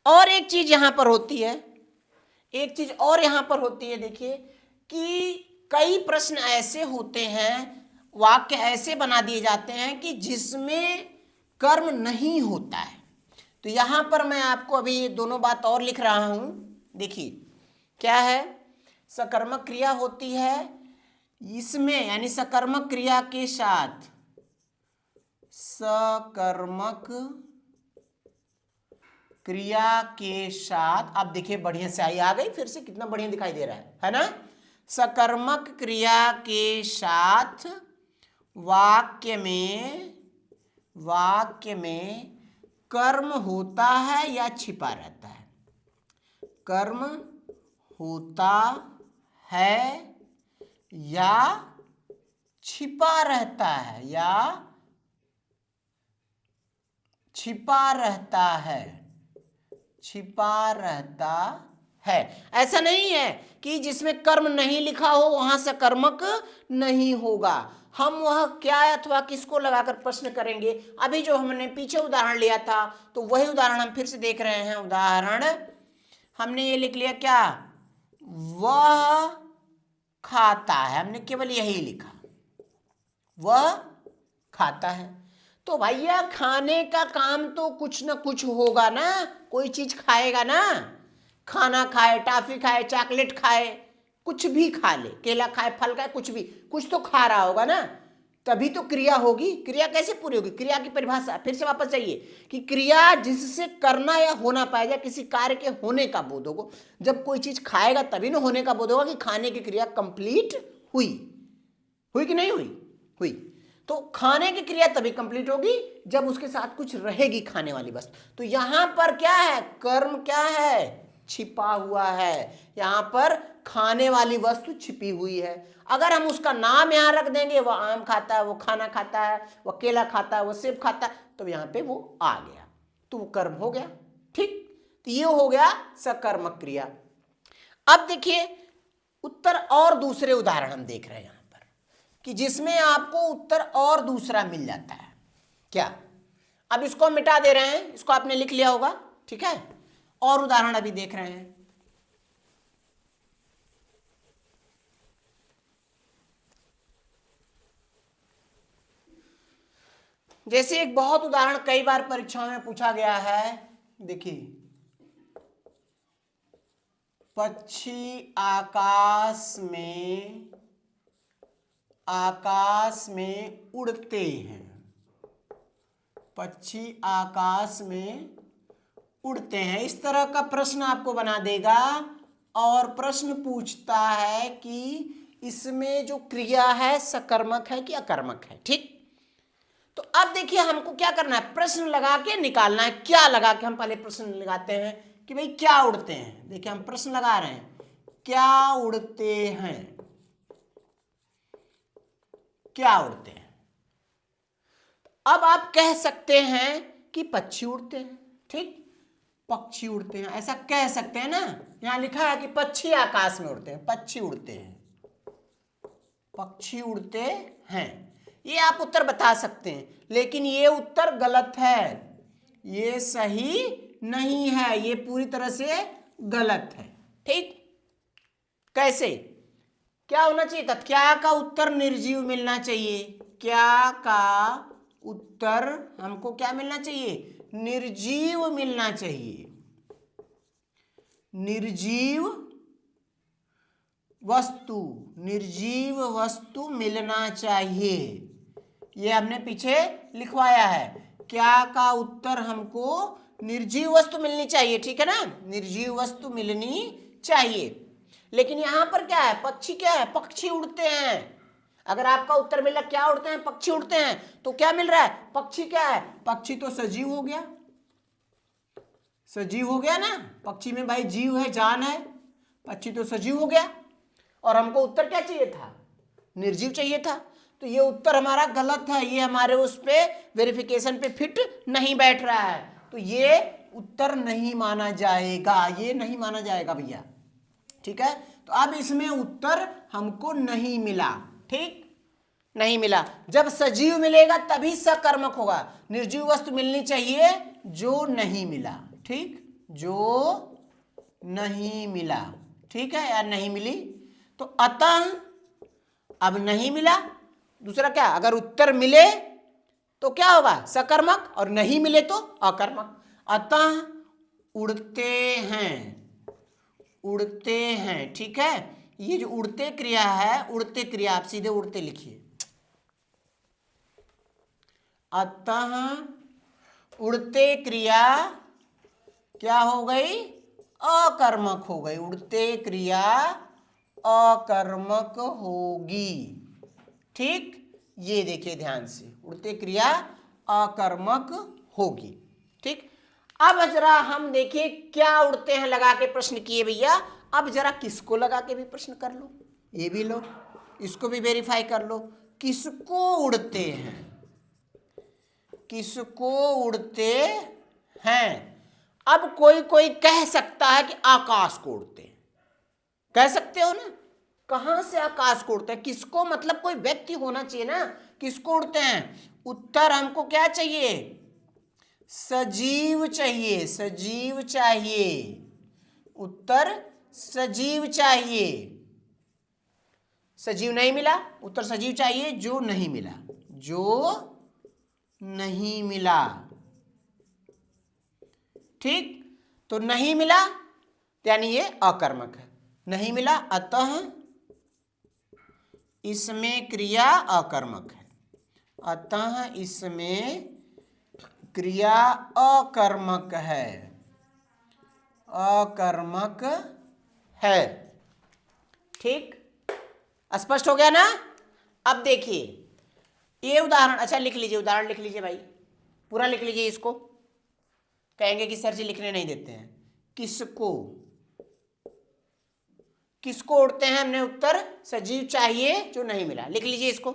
और एक चीज यहां पर होती है, एक चीज और यहां पर होती है, देखिए कि कई प्रश्न ऐसे होते हैं, वाक्य ऐसे बना दिए जाते हैं कि जिसमें कर्म नहीं होता है। तो यहां पर मैं आपको अभी दोनों बात और लिख रहा हूं। देखिए क्या है, सकर्मक क्रिया होती है इसमें, यानी सकर्मक क्रिया के साथ, सकर्मक क्रिया के साथ, अब देखिए बढ़िया से आई आ गई फिर से, कितना बढ़िया दिखाई दे रहा है ना। सकर्मक क्रिया के साथ वाक्य में कर्म होता है या छिपा रहता है, कर्म होता है या छिपा रहता है, या छिपा रहता है, छिपा रहता है। ऐसा नहीं है कि जिसमें कर्म नहीं लिखा हो वहां से कर्मक नहीं होगा। हम वह क्या अथवा किसको लगाकर प्रश्न करेंगे। अभी जो हमने पीछे उदाहरण लिया था तो वही उदाहरण हम फिर से देख रहे हैं। उदाहरण हमने ये लिख लिया, क्या, वह खाता है, हमने केवल यही लिखा, वह खाता है। तो भैया खाने का काम तो कुछ ना कुछ होगा ना, कोई चीज खाएगा ना, खाना खाए, टॉफी खाए, चॉकलेट खाए, कुछ भी खा ले, केला खाए, फल खाए, कुछ भी, कुछ तो खा रहा होगा ना, तभी तो क्रिया होगी। क्रिया कैसे पूरी होगी, क्रिया की परिभाषा फिर से वापस जाइए कि क्रिया जिससे करना या होना पाया जाए, किसी कार्य के होने का बोध होगा। जब कोई चीज खाएगा तभी ना होने का बोध होगा कि खाने की क्रिया कंप्लीट हुई, हुई कि नहीं हुई, हुई। तो खाने की क्रिया तभी कंप्लीट होगी जब उसके साथ कुछ रहेगी खाने वाली वस्तु। तो यहां पर क्या है, कर्म क्या है, छिपा हुआ है। यहां पर खाने वाली वस्तु छिपी हुई है। अगर हम उसका नाम यहां रख देंगे, वह आम खाता है, वो खाना खाता है, वह केला खाता है, वो सेब खाता है, तो यहां पे वो आ गया, तो वो कर्म हो गया। ठीक, तो ये हो गया सकर्मक क्रिया। अब देखिए उत्तर और दूसरे उदाहरण हम देख रहे हैं यहां पर कि जिसमें आपको उत्तर और दूसरा मिल जाता है। क्या, अब इसको मिटा दे रहे हैं, इसको आपने लिख लिया होगा, ठीक है। और उदाहरण अभी देख रहे हैं। जैसे एक बहुत उदाहरण कई बार परीक्षाओं में पूछा गया है, देखिए पक्षी आकाश में उड़ते हैं, पक्षी आकाश में उड़ते हैं, इस तरह का प्रश्न आपको बना देगा। और प्रश्न पूछता है कि इसमें जो क्रिया है सकर्मक है कि अकर्मक है। ठीक, तो अब देखिए हमको क्या करना है, प्रश्न लगा के निकालना है। क्या लगा के हम पहले प्रश्न लगाते हैं कि भाई क्या उड़ते हैं। देखिए हम प्रश्न लगा रहे हैं, क्या उड़ते हैं, क्या उड़ते हैं। अब आप कह सकते हैं कि पक्षी उड़ते हैं। ठीक, पक्षी उड़ते हैं, ऐसा कह सकते हैं ना। यहां लिखा है कि पक्षी आकाश में उड़ते हैं, पक्षी उड़ते हैं, पक्षी उड़ते हैं, ये आप उत्तर बता सकते हैं। लेकिन ये उत्तर गलत है, ये सही नहीं है, ये पूरी तरह से गलत है। ठीक, कैसे, क्या होना चाहिए था, क्या का उत्तर निर्जीव मिलना चाहिए। क्या का उत्तर हमको क्या मिलना चाहिए, निर्जीव मिलना चाहिए, निर्जीव वस्तु, निर्जीव वस्तु मिलना चाहिए। ये हमने पीछे लिखवाया है, क्या का उत्तर हमको निर्जीव वस्तु मिलनी चाहिए, ठीक है ना, निर्जीव वस्तु मिलनी चाहिए। लेकिन यहां पर क्या है, पक्षी क्या है, पक्षी उड़ते हैं। अगर आपका उत्तर मिला क्या उड़ते हैं, पक्षी उड़ते हैं, तो क्या मिल रहा है, पक्षी क्या है, पक्षी तो सजीव हो गया, सजीव हो गया ना, पक्षी में भाई जीव है, जान है, पक्षी तो सजीव हो गया। और हमको उत्तर क्या चाहिए था, निर्जीव चाहिए था। तो ये उत्तर हमारा गलत है, ये हमारे उस पे वेरिफिकेशन पे फिट नहीं बैठ रहा है, तो ये उत्तर नहीं माना जाएगा, ये नहीं माना जाएगा भैया, ठीक है। तो अब इसमें उत्तर हमको नहीं मिला, ठीक, नहीं मिला। जब सजीव मिलेगा तभी सकर्मक होगा, निर्जीव वस्तु मिलनी चाहिए, जो नहीं मिला, ठीक, जो नहीं मिला, ठीक है यार, नहीं मिली। तो अतः अब नहीं मिला, दूसरा क्या, अगर उत्तर मिले तो क्या होगा, सकर्मक, और नहीं मिले तो अकर्मक। अतः उड़ते हैं, उड़ते हैं, ठीक है। ये जो उड़ते क्रिया है, उड़ते क्रिया आप सीधे उड़ते लिखिए, अतः उड़ते क्रिया क्या हो गई, अकर्मक हो गई, उड़ते क्रिया अकर्मक होगी, ठीक। ये देखिए ध्यान से, उड़ते क्रिया अकर्मक होगी, ठीक। अब जरा हम देखिए क्या उड़ते हैं लगा के प्रश्न किए भैया, अब जरा किसको लगा के भी प्रश्न कर लो, ये भी लो, इसको भी वेरीफाई कर लो, किसको उड़ते हैं, किसको उड़ते हैं। अब कोई कोई कह सकता है कि आकाश को उड़ते हैं, कह सकते हो ना, कहां से आकाश को उड़ते हैं, किसको, मतलब कोई व्यक्ति होना चाहिए ना, किसको उड़ते हैं। उत्तर हमको क्या चाहिए, सजीव चाहिए, सजीव चाहिए, उत्तर सजीव चाहिए, सजीव नहीं मिला, उत्तर सजीव चाहिए, जो नहीं मिला, जो नहीं मिला, ठीक। तो नहीं मिला यानी ये अकर्मक है, नहीं मिला, अतः इसमें क्रिया अकर्मक है, अतः इसमें क्रिया अकर्मक है, अकर्मक है, ठीक, स्पष्ट हो गया ना। अब देखिए ये उदाहरण, अच्छा लिख लीजिए, उदाहरण लिख लीजिए भाई, पूरा लिख लीजिए, इसको कहेंगे कि सर जी लिखने नहीं देते हैं। किसको, किसको उड़ते हैं, हमने उत्तर सजीव चाहिए, जो नहीं मिला, लिख लीजिए इसको।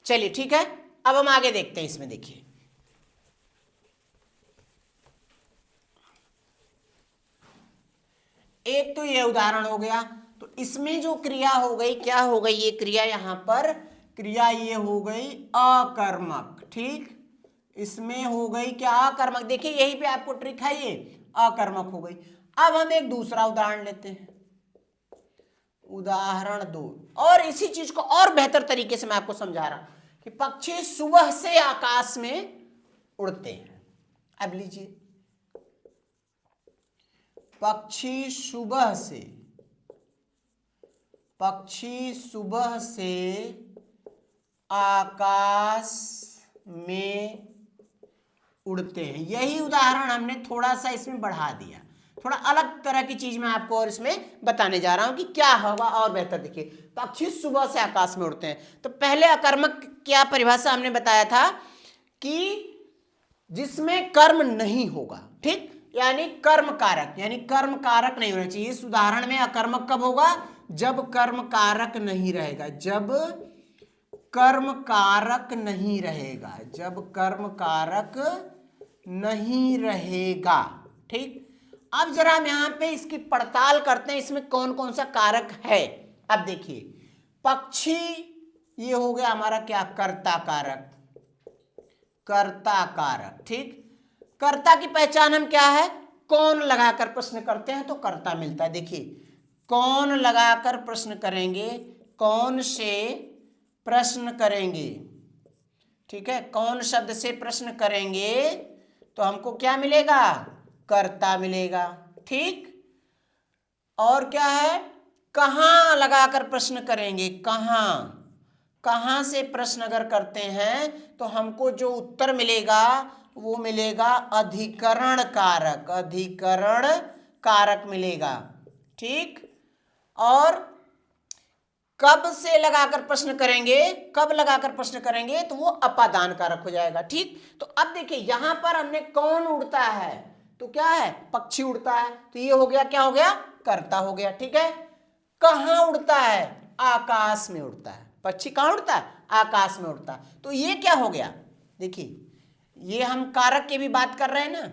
चलिए ठीक है, अब हम आगे देखते हैं, इसमें देखिए एक तो ये उदाहरण हो गया, तो इसमें जो क्रिया हो गई, क्या हो गई ये क्रिया, यहां पर क्रिया ये हो गई अकर्मक, ठीक, इसमें हो गई क्या, अकर्मक। देखिए यहीं पे आपको ट्रिक है, ये अकर्मक हो गई। अब हम एक दूसरा उदाहरण लेते हैं, उदाहरण 2, और इसी चीज को और बेहतर तरीके से मैं आपको समझा रहा हूं कि पक्षी सुबह से आकाश में उड़ते हैं। अब लीजिए, पक्षी सुबह से, पक्षी सुबह से आकाश में उड़ते हैं। यही उदाहरण हमने थोड़ा सा इसमें बढ़ा दिया, थोड़ा अलग तरह की चीज मैं आपको और इसमें बताने जा रहा हूं कि क्या होगा और बेहतर। देखिए पक्षी सुबह से आकाश में उड़ते हैं, तो पहले अकर्मक क्या परिभाषा हमने बताया था कि जिसमें कर्म नहीं होगा, ठीक, यानी कर्म कारक, यानी कर्म कारक नहीं होना चाहिए। इस उदाहरण में अकर्मक कब होगा, जब कर्म कारक नहीं रहेगा, जब कर्म कारक नहीं रहेगा, जब कर्म कारक नहीं रहेगा, ठीक। अब जरा हम यहां पे इसकी पड़ताल करते हैं, इसमें कौन कौन सा कारक है। अब देखिए पक्षी ये हो गया हमारा क्या, कर्ता कारक, कर्ता कारक, ठीक। कर्ता की पहचान हम क्या है, कौन लगाकर प्रश्न करते हैं तो कर्ता मिलता है। देखिए कौन लगाकर प्रश्न करेंगे, कौन से प्रश्न करेंगे, ठीक है, कौन शब्द से प्रश्न करेंगे तो हमको क्या मिलेगा, कर्ता मिलेगा। ठीक, और क्या है, कहाँ लगाकर प्रश्न करेंगे, कहाँ, कहाँ से प्रश्न अगर करते हैं तो हमको जो उत्तर मिलेगा वो मिलेगा अधिकरण कारक, अधिकरण कारक मिलेगा। ठीक, और कब से लगाकर प्रश्न करेंगे, कब लगाकर प्रश्न करेंगे तो वो अपादान कारक हो जाएगा। ठीक, तो अब देखिए यहां पर हमने कौन उड़ता है, तो क्या है, पक्षी उड़ता है, तो ये हो गया, क्या हो गया, कर्ता हो गया। ठीक है, कहां उड़ता है, आकाश में उड़ता है, पक्षी कहां उड़ता है, आकाश में उड़ता है। तो ये क्या हो गया, देखिए ये हम कारक की भी बात कर रहे हैं ना,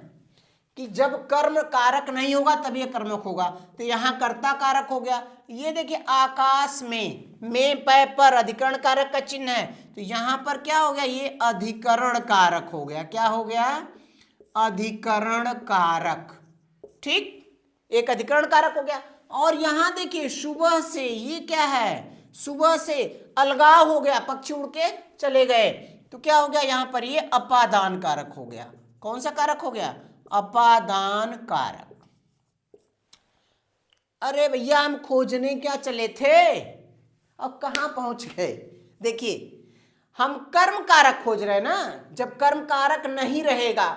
कि जब कर्म कारक नहीं होगा तब ये कर्मक होगा, तो यहां कर्ता कारक हो गया। ये देखिए आकाश में पै पर अधिकरण कारक का चिन्ह है, तो यहां पर क्या हो गया, ये अधिकरण कारक हो गया, क्या हो गया, अधिकरण कारक। ठीक, एक अधिकरण कारक हो गया। और यहां देखिए सुबह से, ये क्या है, सुबह से अलगाव हो गया, पक्षी उड़ के चले गए, तो क्या हो गया, यहां पर ये अपादान कारक हो गया। कौन सा कारक हो गया, अपादान कारक। अरे भैया हम खोजने क्या चले थे, अब कहां पहुंच गए। देखिए हम कर्म कारक खोज रहे हैं ना, जब कर्म कारक नहीं रहेगा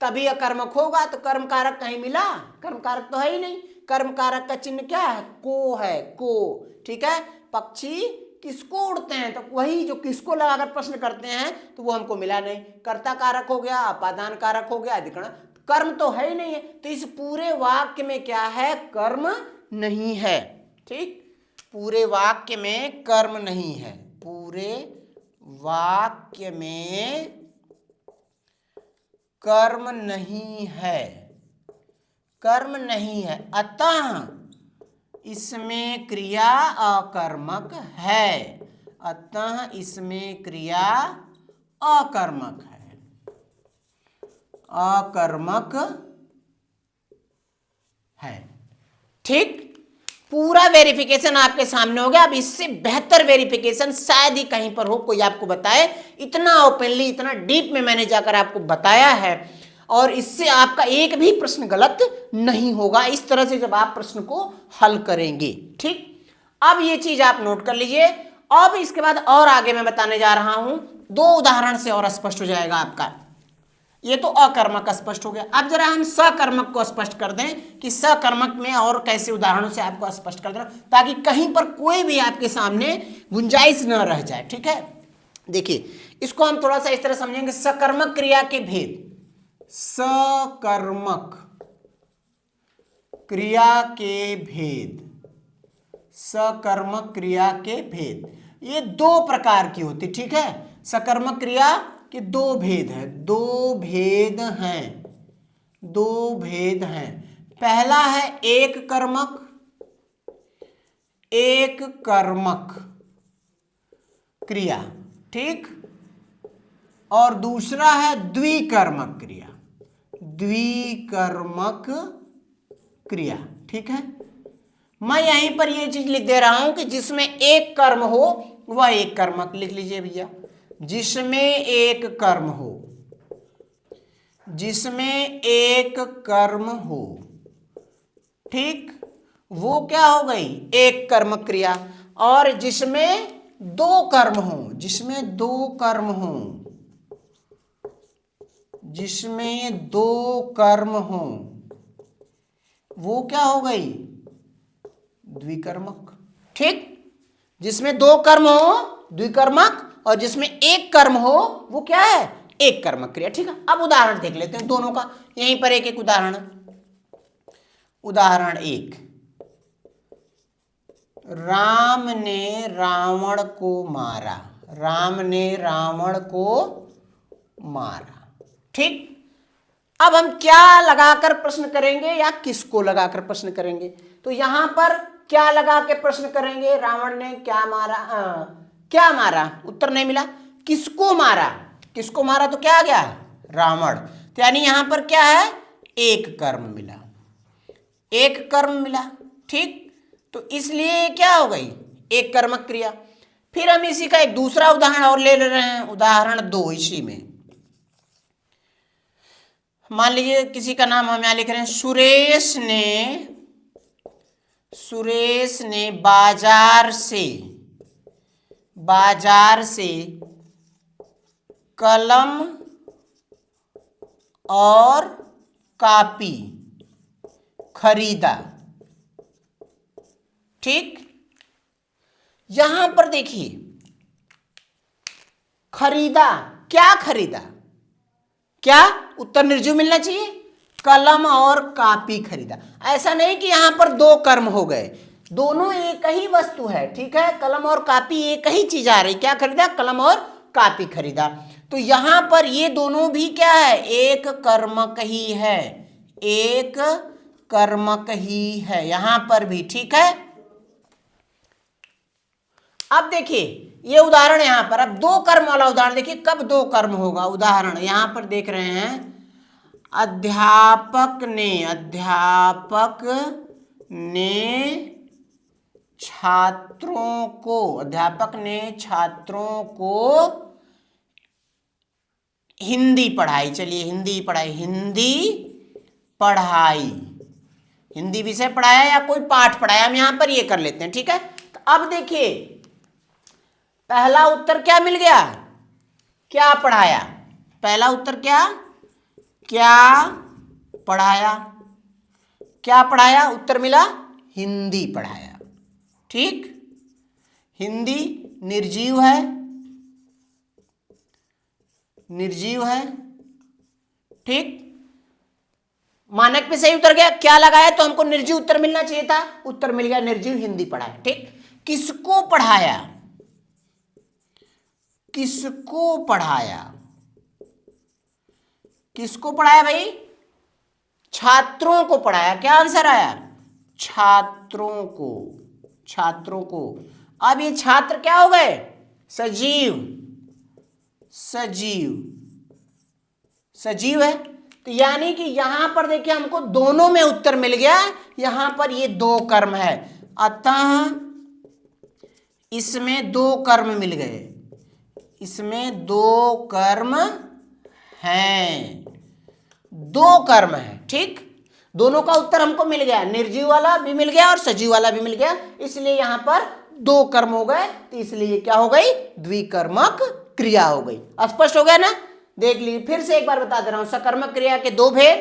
तभी अकर्मक होगा, तो कर्म कारक कहीं मिला, कर्म कारक तो है ही नहीं। कर्म कारक का चिन्ह क्या है, को है, को। ठीक है, पक्षी किसको उड़ते हैं, तो वही जो किसको लगाकर प्रश्न करते हैं तो वो हमको मिला नहीं, कर्ता कारक हो गया, अपादान कारक हो गया, अधिकरण, कर्म तो है ही नहीं है, तो इस पूरे वाक्य में क्या है, कर्म नहीं है। ठीक, पूरे वाक्य में कर्म नहीं है, पूरे वाक्य में कर्म नहीं है, कर्म नहीं है, अतः इसमें क्रिया अकर्मक है, अतः इसमें क्रिया अकर्मक है, अकर्मक है। ठीक, पूरा वेरिफिकेशन आपके सामने हो गया। अब इससे बेहतर वेरिफिकेशन शायद ही कहीं पर हो, कोई आपको बताए, इतना ओपनली, इतना डीप में मैंने जाकर आपको बताया है, और इससे आपका एक भी प्रश्न गलत नहीं होगा, इस तरह से जब आप प्रश्न को हल करेंगे। ठीक, अब ये चीज आप नोट कर लीजिए। अब इसके बाद और आगे मैं बताने जा रहा हूं, 2 उदाहरण से और स्पष्ट हो जाएगा आपका। ये तो अकर्मक स्पष्ट हो गया, अब जरा हम सकर्मक को स्पष्ट कर दें कि सकर्मक में और कैसे उदाहरणों से आपको स्पष्ट कर दें, ताकि कहीं पर कोई भी आपके सामने गुंजाइश न रह जाए। ठीक है, देखिए इसको हम थोड़ा सा इस तरह समझेंगे, सकर्मक क्रिया के भेद, सकर्मक क्रिया के भेद, सकर्मक क्रिया के भेद, ये 2 प्रकार की होती। ठीक है, सकर्मक क्रिया के 2 भेद हैं, 2 भेद हैं, 2 भेद हैं। पहला है एक कर्मक, एक कर्मक क्रिया। ठीक, और दूसरा है द्विकर्मक क्रिया, द्विकर्मक क्रिया। ठीक है, मैं यहीं पर ये चीज लिख दे रहा हूं कि जिसमें एक कर्म हो वह एक कर्मक, लिख लीजिए भैया, जिसमें एक कर्म हो, जिसमें एक कर्म हो, ठीक, वो क्या हो गई, एक कर्मक क्रिया। और जिसमें 2 कर्म हो, जिसमें 2 कर्म हो, जिसमें 2 कर्म हो, वो क्या हो गई, द्विकर्मक। ठीक, जिसमें 2 कर्म हो द्विकर्मक, और जिसमें एक कर्म हो वो क्या है, एक कर्मक क्रिया। ठीक है, अब उदाहरण देख लेते हैं दोनों का, यहीं पर एक एक उदाहरण। उदाहरण 1, राम ने रावण को मारा, राम ने रावण को मारा। ठीक, अब हम क्या लगाकर प्रश्न करेंगे या किसको लगाकर प्रश्न करेंगे, तो यहां पर क्या लगा के प्रश्न करेंगे, रावण ने क्या मारा, क्या मारा, उत्तर नहीं मिला, किसको मारा, किसको मारा तो क्या आ गया, रावण, तो यानी यहां पर क्या है, एक कर्म मिला, एक कर्म मिला। ठीक, तो इसलिए क्या हो गई, एक कर्मक क्रिया। फिर हम इसी का एक दूसरा उदाहरण और ले रहे हैं, उदाहरण 2 इसी में। मान लीजिए किसी का नाम हम यहां लिख रहे हैं, सुरेश ने बाजार से कलम और कॉपी खरीदा। ठीक, यहां पर देखिए, खरीदा, क्या खरीदा, क्या उत्तर निर्जीव मिलना चाहिए, कलम और कॉपी खरीदा। ऐसा नहीं कि यहां पर दो कर्म हो गए, दोनों एक ही वस्तु है। ठीक है, कलम और कॉपी एक ही चीज आ रही, क्या खरीदा, कलम और कॉपी खरीदा। तो यहां पर ये दोनों भी क्या है, एक कर्मक ही है, एक कर्मक ही है यहां पर भी। ठीक है, अब देखिए ये उदाहरण यहां पर, अब दो कर्म वाला उदाहरण देखिए, कब दो कर्म होगा। उदाहरण यहां पर देख रहे हैं, अध्यापक ने छात्रों को हिंदी पढ़ाई। चलिए हिंदी पढ़ाई, हिंदी विषय पढ़ाया या कोई पाठ पढ़ाया, हम यहां पर ये कर लेते हैं। ठीक है, तो अब देखिए पहला उत्तर क्या मिल गया, क्या पढ़ाया। पहला उत्तर क्या पढ़ाया, उत्तर मिला हिंदी पढ़ाया। ठीक, हिंदी निर्जीव है। ठीक, मानक पे सही उत्तर गया, क्या लगाया तो हमको निर्जीव उत्तर मिलना चाहिए था, उत्तर मिल गया निर्जीव, हिंदी पढ़ाया। ठीक, किसको पढ़ाया भाई, छात्रों को पढ़ाया। क्या आंसर आया, छात्रों को। अब ये छात्र क्या हो गए, सजीव है। तो यानी कि यहां पर देखिए हमको दोनों में उत्तर मिल गया, यहां पर ये दो कर्म है, अतः इसमें दो कर्म मिल गए, इसमें दो कर्म हैं, ठीक, दोनों का उत्तर हमको मिल गया, निर्जीव वाला भी मिल गया और सजीव वाला भी मिल गया, इसलिए यहां पर दो कर्म हो गए, तो इसलिए क्या हो गई, द्विकर्मक क्रिया हो गई। स्पष्ट हो गया ना, देख लीजिए फिर से एक बार बता दे रहा हूं, सकर्मक क्रिया के दो भेद,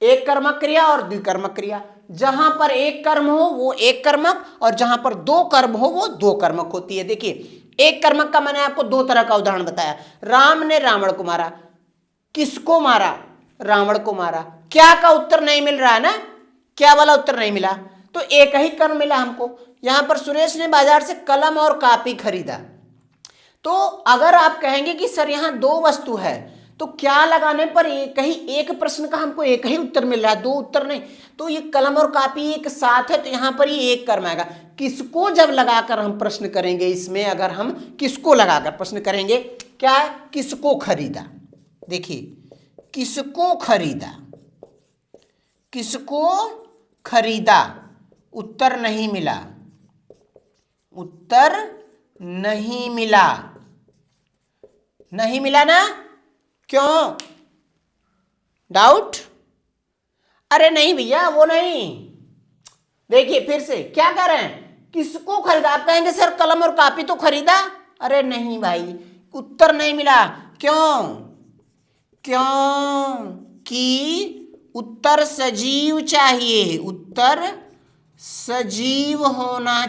एक कर्मक क्रिया और द्विकर्मक क्रिया। जहां पर एक कर्म हो वो एक कर्मक, और जहां पर दो कर्म हो वो दो कर्मक होती है। देखिए एक कर्मक का मैंने आपको दो तरह का उदाहरण बताया, राम ने रावण को मारा, किसको मारा, रावण को मारा। क्या का उत्तर नहीं मिल रहा है ना, क्या वाला उत्तर नहीं मिला, तो एक ही कर्म मिला हमको। यहां पर सुरेश ने बाजार से कलम और कॉपी खरीदा, तो अगर आप कहेंगे कि सर यहां दो वस्तु है, तो क्या लगाने पर एक प्रश्न का हमको एक ही उत्तर मिल रहा है, दो उत्तर नहीं, तो ये कलम और कॉपी एक साथ है, तो यहां पर ये एक कर्म आएगा। किसको जब लगाकर हम प्रश्न करेंगे, इसमें अगर हम किसको लगाकर प्रश्न करेंगे, क्या है, किसको खरीदा। देखिए किसको खरीदा, उत्तर नहीं मिला ना, क्यों, डाउट, अरे नहीं भैया वो नहीं। देखिए फिर से क्या कह रहे हैं, किसको खरीदा, आप कहेंगे सर कलम और कॉपी तो खरीदा, अरे नहीं भाई, उत्तर नहीं मिला, क्योंकि उत्तर सजीव चाहिए, उत्तर सजीव होना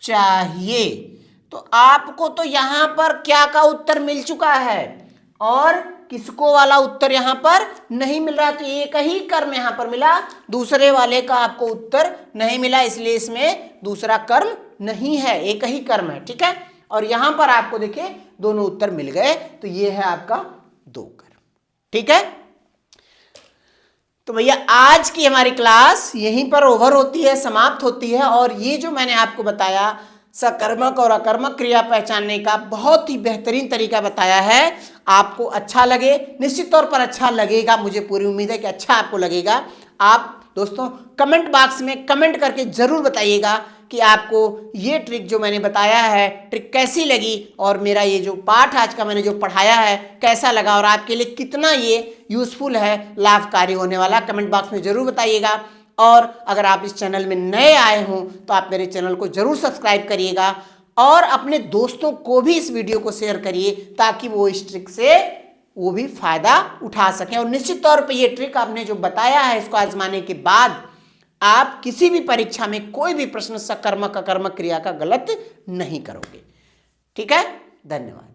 चाहिए। तो आपको तो यहां पर क्या का उत्तर मिल चुका है और किसको वाला उत्तर यहां पर नहीं मिल रहा, तो एक ही कर्म यहां पर मिला, दूसरे वाले का आपको उत्तर नहीं मिला, इसलिए इसमें दूसरा कर्म नहीं है, एक ही कर्म है। ठीक है, और यहां पर आपको देखिए दोनों उत्तर मिल गए, तो ये है आपका दो कर्म। ठीक है, तो भैया आज की हमारी क्लास यहीं पर ओवर होती है, समाप्त होती है। और ये जो मैंने आपको बताया सकर्मक और अकर्मक क्रिया पहचानने का बहुत ही बेहतरीन तरीका बताया है, आपको अच्छा लगे, निश्चित तौर पर अच्छा लगेगा, मुझे पूरी उम्मीद है कि अच्छा आपको लगेगा। आप दोस्तों कमेंट बॉक्स में कमेंट करके जरूर बताइएगा कि आपको ये ट्रिक जो मैंने बताया है ट्रिक कैसी लगी और मेरा ये जो पाठ आज का मैंने जो पढ़ाया है कैसा लगा और आपके लिए कितना ये यूजफुल है, लाभकारी होने वाला। कमेंट बॉक्स में जरूर बताइएगा। और अगर आप इस चैनल में नए आए हों तो आप मेरे चैनल को जरूर सब्सक्राइब करिएगा और अपने दोस्तों को भी इस वीडियो को शेयर करिए ताकि वो इस ट्रिक से वो भी फायदा उठा सकें। और निश्चित तौर पे ये ट्रिक आपने जो बताया है इसको आजमाने के बाद आप किसी भी परीक्षा में कोई भी प्रश्न सकर्मक अकर्मक क्रिया का गलत नहीं करोगे। ठीक है, धन्यवाद।